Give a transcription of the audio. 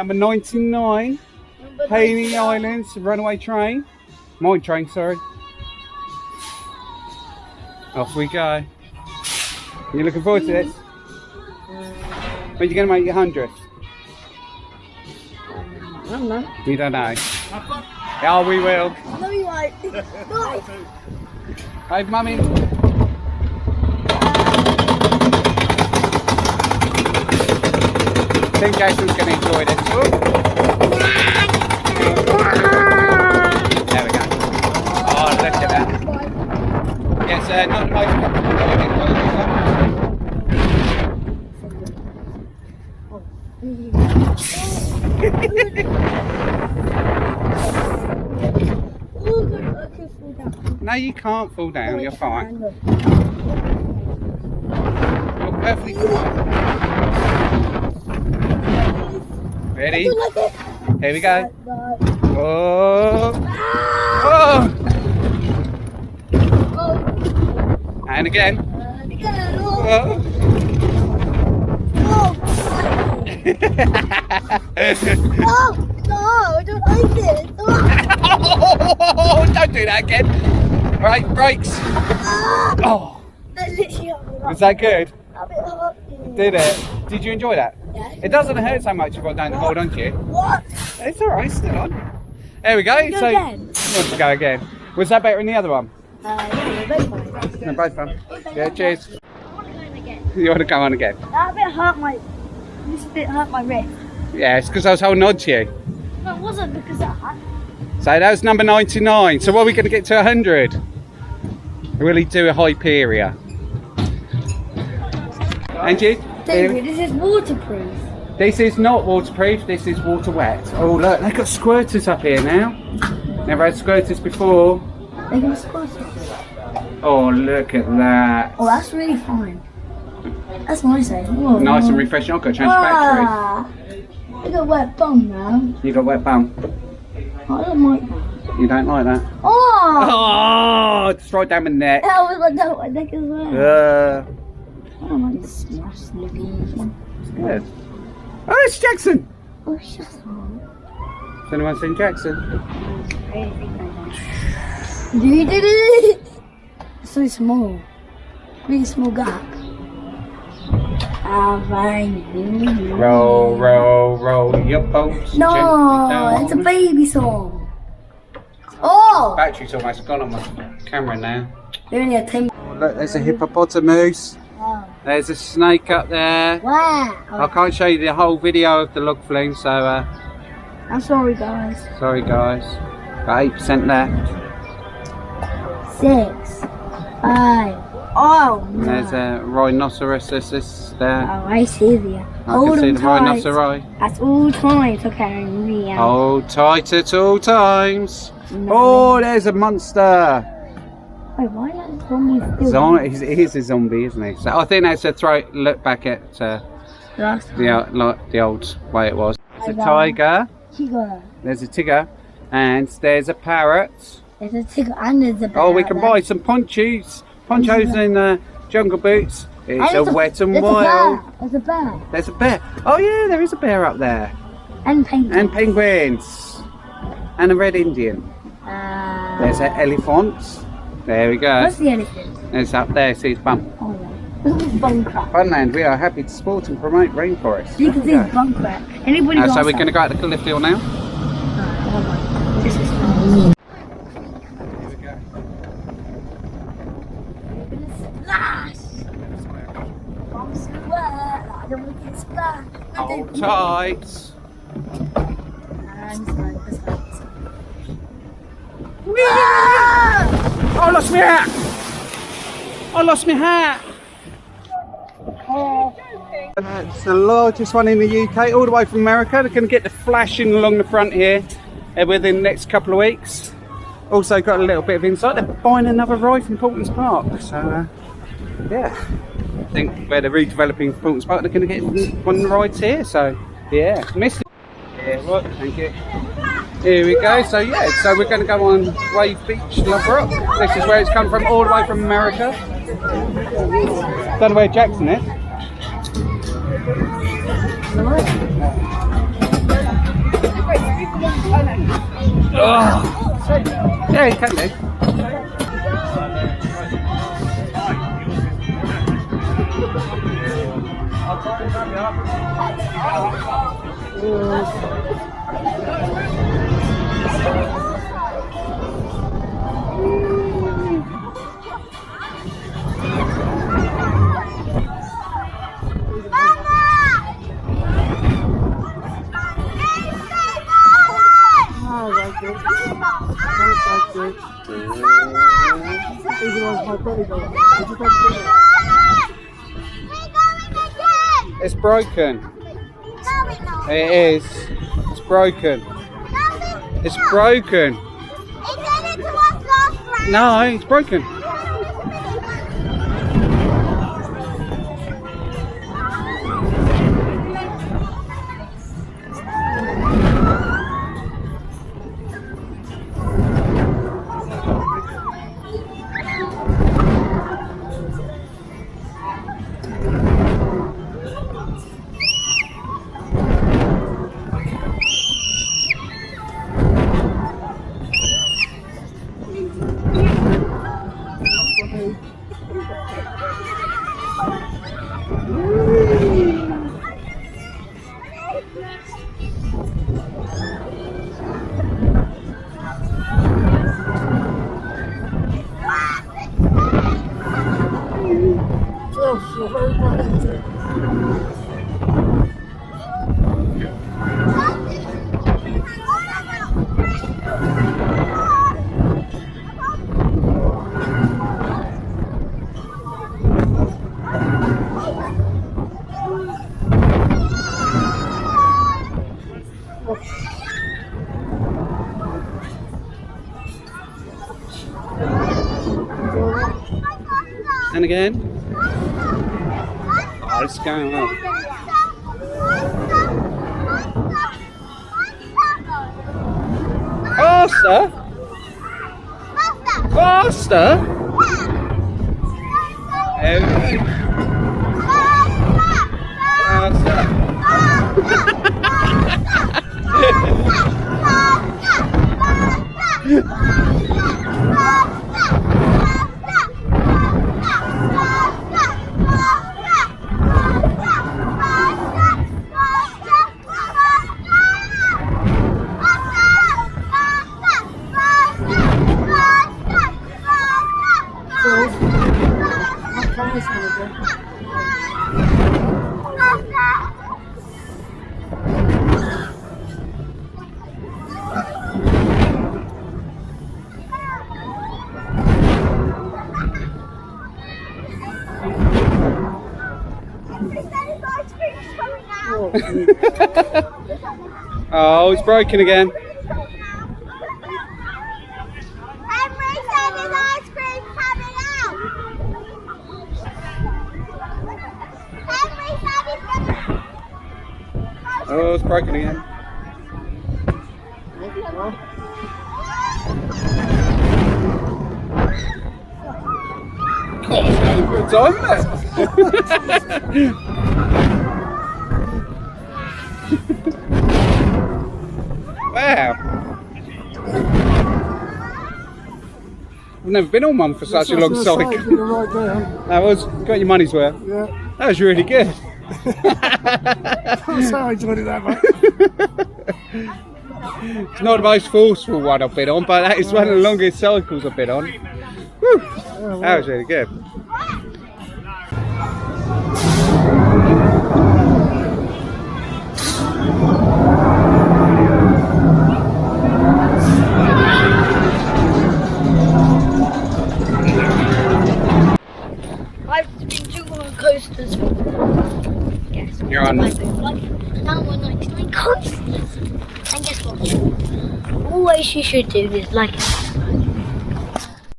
number 99, Hayling Island, runaway train. Mine train, sorry. Off we go. You looking forward to this? When are you going to make your 100th? I don't know. You don't know? Oh, we will. No, you won't. No. Wave mummy. I think Jackson's going to enjoy this. Ooh. There we go. Oh, look at that. Yes, not the most No, you can't fall down. You're fine. You're perfectly fine. Ready? Here we go. Oh. Oh. And again. Oh. Oh, no, I don't like it. Oh, don't do that again. Right, brakes. Oh. Was that good? Did it? Did you enjoy that? Yeah. It doesn't hurt so much if I don't hold on to you. What? It's alright, still on. There we go. Go again. You want to go again? Was that better than the other one? Yeah, they're both fine. They're both fun. Yeah, cheers. I want to go in again. You want to go on again? That bit hurt my. This bit hurt my wrist. Yeah, it's because I was holding on to you. No, it wasn't because of that. So that was number 99. So what are we going to get to 100? Really do a Hyperia. And you? David, this is waterproof. This is not waterproof, this is water wet. Oh look, they've got squirters up here now. Never had squirters before. They can squirt it. Oh, look at that. Oh, that's really fine. That's nice, eh? Whoa. Nice and refreshing. I've got to change the battery. I got a wet bum now. You got wet bum. I don't like that. You don't like that? Oh! Oh, it's right down my neck. That was like down my neck as well. I don't like this smash looking. Good. Oh, it's Jaxson. Oh, shut up. Has anyone seen Jaxson? You did it! It's so small. Really small gap. Roll, roll, roll your boats. No, it's a baby song. Oh! Battery's almost gone on my camera now. We only had 10. Oh, look, there's a hippopotamus. Wow. There's a snake up there. Wow. I can't show you the whole video of the log flume, so I'm sorry, guys. sorry guys. Got 8% left. 6, 5. Oh, And there's a rhinoceros there. Oh, I see the. I can see the rhinoceros. That's all time for carrying me out. Hold tight at all times. No. Oh, there's a monster. Wait, why are that zombie still? He is a zombie, isn't he? So I think that's a look back at Last time. the old way it was. There's a tiger. Tiger. There's a tiger, and there's a parrot. There's a tiger and there's a bear. Oh, we can buy some ponchos and jungle boots. It's a wet and wild. There's a bear. There's a bear. Oh yeah, there is a bear up there. And penguins. And penguins. And a red Indian. There's an elephant. There we go. What's the elephant? It's up there, see his bum. Oh, yeah. Look at this bum crack. Funland, we are happy to support and promote rainforests. You can see his bum crack. Anybody So we're going to go out to Cliff Hill now. This is fun. Here we go. Splash! I'm so wet. I don't want to get splashed. Hold tight. And this one. Oh, I lost my hat! I lost my hat! It's the largest one in the UK, all the way from America. They're going to get the flashing along the front here within the next couple of weeks. Also got a little bit of insight. They're buying another ride from Portland's Park. So, yeah. I think where they're redeveloping Portland's Park, they're going to get one of the rides here. So, yeah. Missed it. Yeah, right. Thank you. Here we go. So yeah, so we're going to go on Wave Beach, Love Rock. This is where it's come from, all the way from America. Don't know where Jaxson is. Oh. Yeah, you can do. It's broken. It is. It's broken. It's broken. No, it's broken. And again. Oh, it's going up. Faster? Faster? Okay. Oh, it's broken again. Henry said his ice cream's coming out. Henry said he's gonna... Oh, it's broken again. God, it's having a good time, isn't it? Wow. I've never been on one for such a long cycle. That was, got your money's worth. Yeah. That was really good. I'm so I enjoyed it that much. It's not the most forceful one I've been on, but that is one of the longest cycles I've been on. Woo. That was really good. I've been to roller coasters. Guess what? You're on. Now we're 99 coasters. And guess what? Always you should do is like